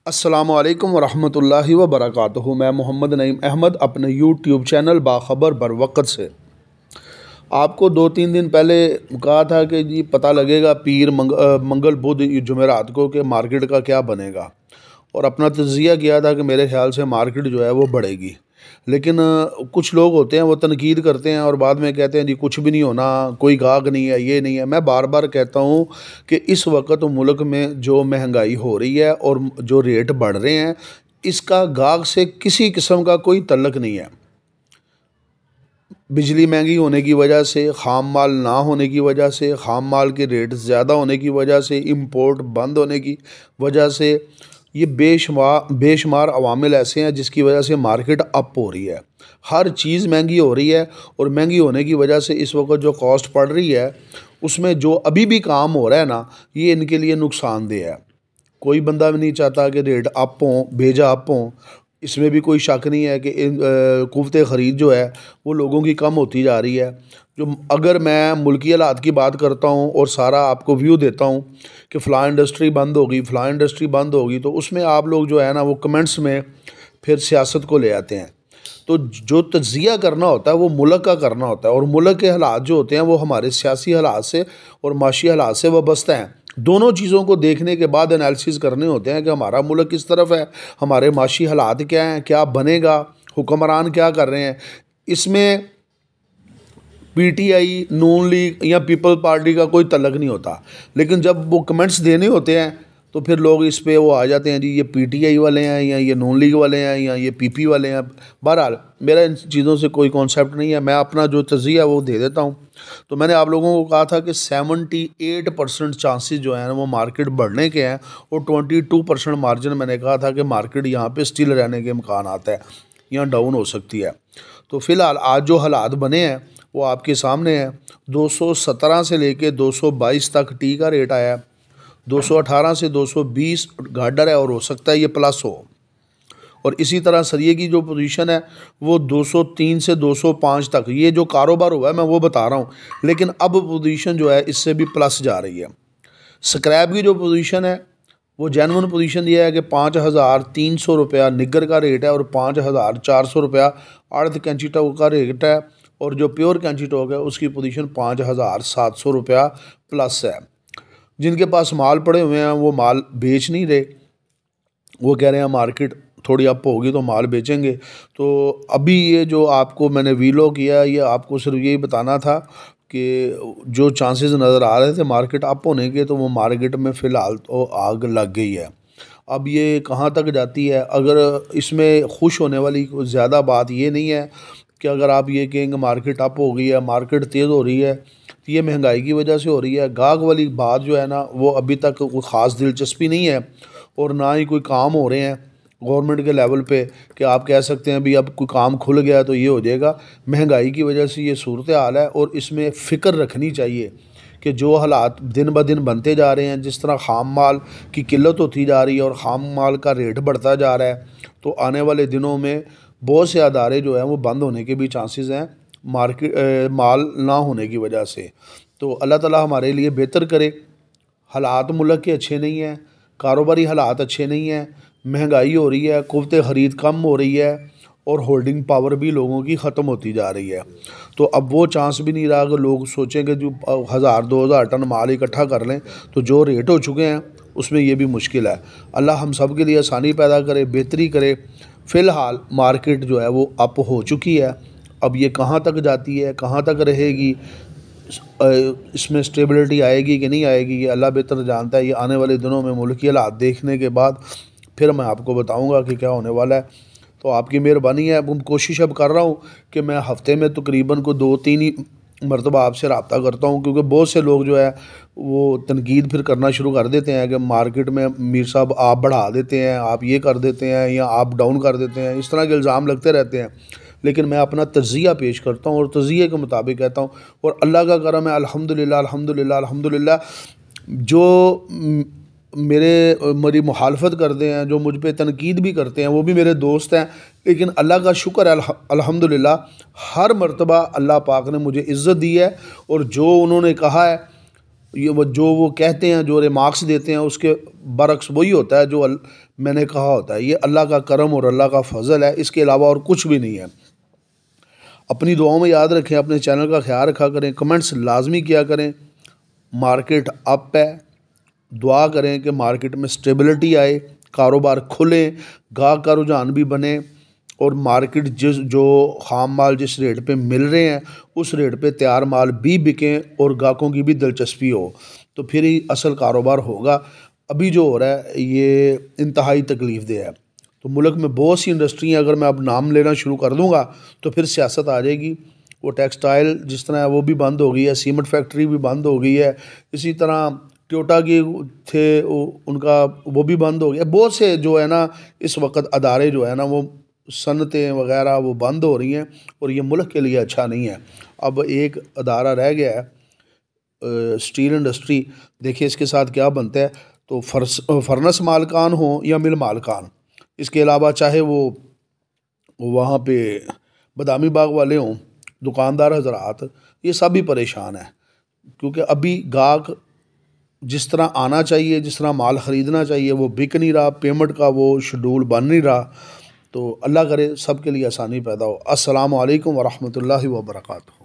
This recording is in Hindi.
अस्सलामु अलैकुम वरहमतुल्लाहि वबरकातुहू। मैं मोहम्मद नईम अहमद अपने यूट्यूब चैनल बाखबर बरवक़्त से आपको 2-3 दिन पहले कहा था कि जी पता लगेगा पीर मंगल बुध जुमेरात को कि मार्केट का क्या बनेगा, और अपना तज़किया किया था कि मेरे ख़्याल से मार्केट जो है वो बढ़ेगी। लेकिन कुछ लोग होते हैं वो तनकीद करते हैं और बाद में कहते हैं जी कुछ भी नहीं होना, कोई गाहक नहीं है, ये नहीं है। मैं बार बार कहता हूँ कि इस वक्त मुल्क में जो महंगाई हो रही है और जो रेट बढ़ रहे हैं, इसका गाहक से किसी किस्म का कोई तल्लक नहीं है। बिजली महंगी होने की वजह से, ख़ाम माल ना होने की वजह से, ख़ाम माल के रेट ज़्यादा होने की वजह से, इंपोर्ट बंद होने की वजह से, ये बेशुमार अवामिल ऐसे हैं जिसकी वजह से मार्केट अप हो रही है। हर चीज़ महंगी हो रही है और महंगी होने की वजह से इस वक्त जो कॉस्ट पड़ रही है उसमें जो अभी भी काम हो रहा है ना, ये इनके लिए नुकसानदेह है। कोई बंदा भी नहीं चाहता कि रेट अप हों, भेजा अप हों। इसमें भी कोई शक नहीं है कि क़ुव्वत ख़रीद जो है वो लोगों की कम होती जा रही है। जो अगर मैं मुल्की हालात की बात करता हूँ और सारा आपको व्यू देता हूँ कि फ़लाँ इंडस्ट्री बंद होगी, फ़लाँ इंडस्ट्री बंद होगी, तो उसमें आप लोग जो है ना वो कमेंट्स में फिर सियासत को ले आते हैं। तो जो तज़किया करना होता है वो मुल्क का करना होता है, और मुल्क के हालात जो होते हैं वो हमारे सियासी हालात से और माशी हालात से वाबस्ता हैं। दोनों चीज़ों को देखने के बाद एनालिसिस करने होते हैं कि हमारा मुल्क किस तरफ है, हमारे माशी हालात क्या हैं, क्या बनेगा, हुक्मरान क्या कर रहे हैं। इसमें पीटीआई, नून लीग या पीपल पार्टी का कोई तल्लक नहीं होता, लेकिन जब वो कमेंट्स देने होते हैं तो फिर लोग इस पे वो आ जाते हैं जी ये पीटीआई वाले हैं या ये नून लीग वाले हैं या ये पीपी वाले हैं। बहरहाल मेरा इन चीज़ों से कोई कॉन्सेप्ट नहीं है, मैं अपना जो तज़किया वो दे देता हूँ। तो मैंने आप लोगों को कहा था कि 78% चांसेस जो हैं वो मार्केट बढ़ने के हैं, और 22% मार्जिन मैंने कहा था कि मार्केट यहाँ पे स्टिल रहने के इम्कान आता है, यहाँ डाउन हो सकती है। तो फ़िलहाल आज जो हालात बने हैं वो आपके सामने है। 217 से लेके 222 तक टी का रेट आया है, 218 से 220 गार्डर है और हो सकता है ये प्लस हो, और इसी तरह सरिये की जो पोजीशन है वो 203 से 205 तक, ये जो कारोबार हुआ है मैं वो बता रहा हूँ, लेकिन अब पोजीशन जो है इससे भी प्लस जा रही है। स्क्रैप की जो पोजीशन है वो जेन्युइन पोजीशन ये है कि 5300 रुपया निगर का रेट है और 5400 रुपया अर्ध कैंची टॉक का रेट है, और जो प्योर कैंची टॉक है उसकी पोजीशन 5700 रुपया प्लस है। जिनके पास माल पड़े हुए हैं वो माल बेच नहीं रहे, वो कह रहे हैं मार्केट थोड़ी अप होगी तो माल बेचेंगे। तो अभी ये जो आपको मैंने वीलॉग किया, ये आपको सिर्फ यही बताना था कि जो चांसेस नज़र आ रहे थे मार्केट अप होने के, तो वो मार्केट में फ़िलहाल तो आग लग गई है। अब ये कहाँ तक जाती है, अगर इसमें खुश होने वाली ज़्यादा बात ये नहीं है कि अगर आप ये कहेंगे मार्केट अप हो गई है, मार्केट तेज़ हो रही है, तो ये महंगाई की वजह से हो रही है। गाहक वाली बात जो है ना वो अभी तक कोई ख़ास दिलचस्पी नहीं है, और ना ही कोई काम हो रहे हैं गवर्नमेंट के लेवल पे कि आप कह सकते हैं भी अब कोई काम खुल गया तो ये हो जाएगा। महंगाई की वजह से ये सूरत हाल है, और इसमें फ़िक्र रखनी चाहिए कि जो हालात दिन ब दिन बनते जा रहे हैं, जिस तरह ख़ाम माल की किल्लत होती जा रही है और ख़ाम माल का रेट बढ़ता जा रहा है, तो आने वाले दिनों में बहुत से अदारे जो हैं वो बंद होने के भी चांसेस हैं मार्केट माल ना होने की वजह से। तो अल्लाह ताला हमारे लिए बेहतर करे। हालात मुल्क के अच्छे नहीं हैं, कारोबारी हालात अच्छे नहीं हैं, महंगाई हो रही है, क़ुव्वत ख़रीद कम हो रही है, और होल्डिंग पावर भी लोगों की ख़त्म होती जा रही है। तो अब वो चांस भी नहीं रहा कि लोग सोचेंगे जो 1000-2000 टन माल इकट्ठा कर लें, तो जो रेट हो चुके हैं उसमें ये भी मुश्किल है। अल्लाह हम सब के लिए आसानी पैदा करे, बेहतरी करे। फ़िलहाल मार्केट जो है वो अप हो चुकी है, अब ये कहाँ तक जाती है, कहाँ तक रहेगी, इसमें स्टेबिलिटी आएगी कि नहीं आएगी, ये अल्लाह बेहतर जानता है। ये आने वाले दिनों में मुल्की हालात देखने के बाद फिर मैं आपको बताऊंगा कि क्या होने वाला है। तो आपकी मेहरबानी है। अब कोशिश अब कर रहा हूँ कि मैं हफ़्ते में तकरीबन को 2-3 ही मरतबा आपसे रब्ता करता हूँ, क्योंकि बहुत से लोग जो है वो तनकीद फिर करना शुरू कर देते हैं कि मार्केट में मीर साहब आप बढ़ा देते हैं, आप ये कर देते हैं या आप डाउन कर देते हैं, इस तरह के इल्ज़ाम लगते रहते हैं। लेकिन मैं अपना तज़किया पेश करता हूँ और तज़किये के मुताबिक कहता हूँ, और अल्लाह का करम है अल्हम्दुलिल्लाह अल्हम्दुलिल्लाह अल्हम्दुलिल्लाह। जो मेरी मुखालफत करते हैं, जो मुझ पे तनकीद भी करते हैं, वो भी मेरे दोस्त हैं, लेकिन अल्लाह का शुक्र है अल्हम्दुलिल्लाह हर मरतबा अल्लाह पाक ने मुझे इज़्ज़त दी है, और जो उन्होंने कहा है ये वो कहते हैं, जो रिमार्क्स देते हैं, उसके बरक्स वही होता है जो मैंने कहा होता है। ये अल्लाह का करम और अल्लाह का फजल है, इसके अलावा और कुछ भी नहीं है। अपनी दुआओं में याद रखें, अपने चैनल का ख्याल रखा करें, कमेंट्स लाजमी किया करें। मार्केट अप है, दुआ करें कि मार्केट में स्टेबिलिटी आए, कारोबार खुले, गाहक का रुझान भी बने और मार्केट जो खाम माल जिस रेट पे मिल रहे हैं उस रेट पे तैयार माल भी बिकें और गाहकों की भी दिलचस्पी हो, तो फिर ही असल कारोबार होगा। अभी जो हो रहा है ये इंतहाई तकलीफ़ दे है। तो मुल्क में बहुत सी इंडस्ट्री हैं, अगर मैं अब नाम लेना शुरू कर दूँगा तो फिर सियासत आ जाएगी। वो टेक्सटाइल जिस तरह है वो भी बंद हो गई है, सीमेंट फैक्ट्री भी बंद हो गई है, इसी तरह टोयोटा की थे उनका वो भी बंद हो गया। बहुत से जो है ना इस वक्त अदारे जो है ना वो सनतें वगैरह वो बंद हो रही हैं और ये मुल्क के लिए अच्छा नहीं है। अब एक अदारा रह गया है स्टील इंडस्ट्री, देखिए इसके साथ क्या बनता है। तो फर्नस मालकान हो या मिल मालकान, इसके अलावा चाहे वो वहाँ पे बदामी बाग वाले हों, दुकानदार हजरात, ये सब भी परेशान हैं क्योंकि अभी गाहक जिस तरह आना चाहिए, जिस तरह माल ख़रीदना चाहिए वो बिक नहीं रहा, पेमेंट का वो शेड्यूल बन नहीं रहा। तो अल्लाह करे सब के लिए आसानी पैदा हो। अस्सलामु अलैकुम वरहमतुल्लाहि वबरकातुहू।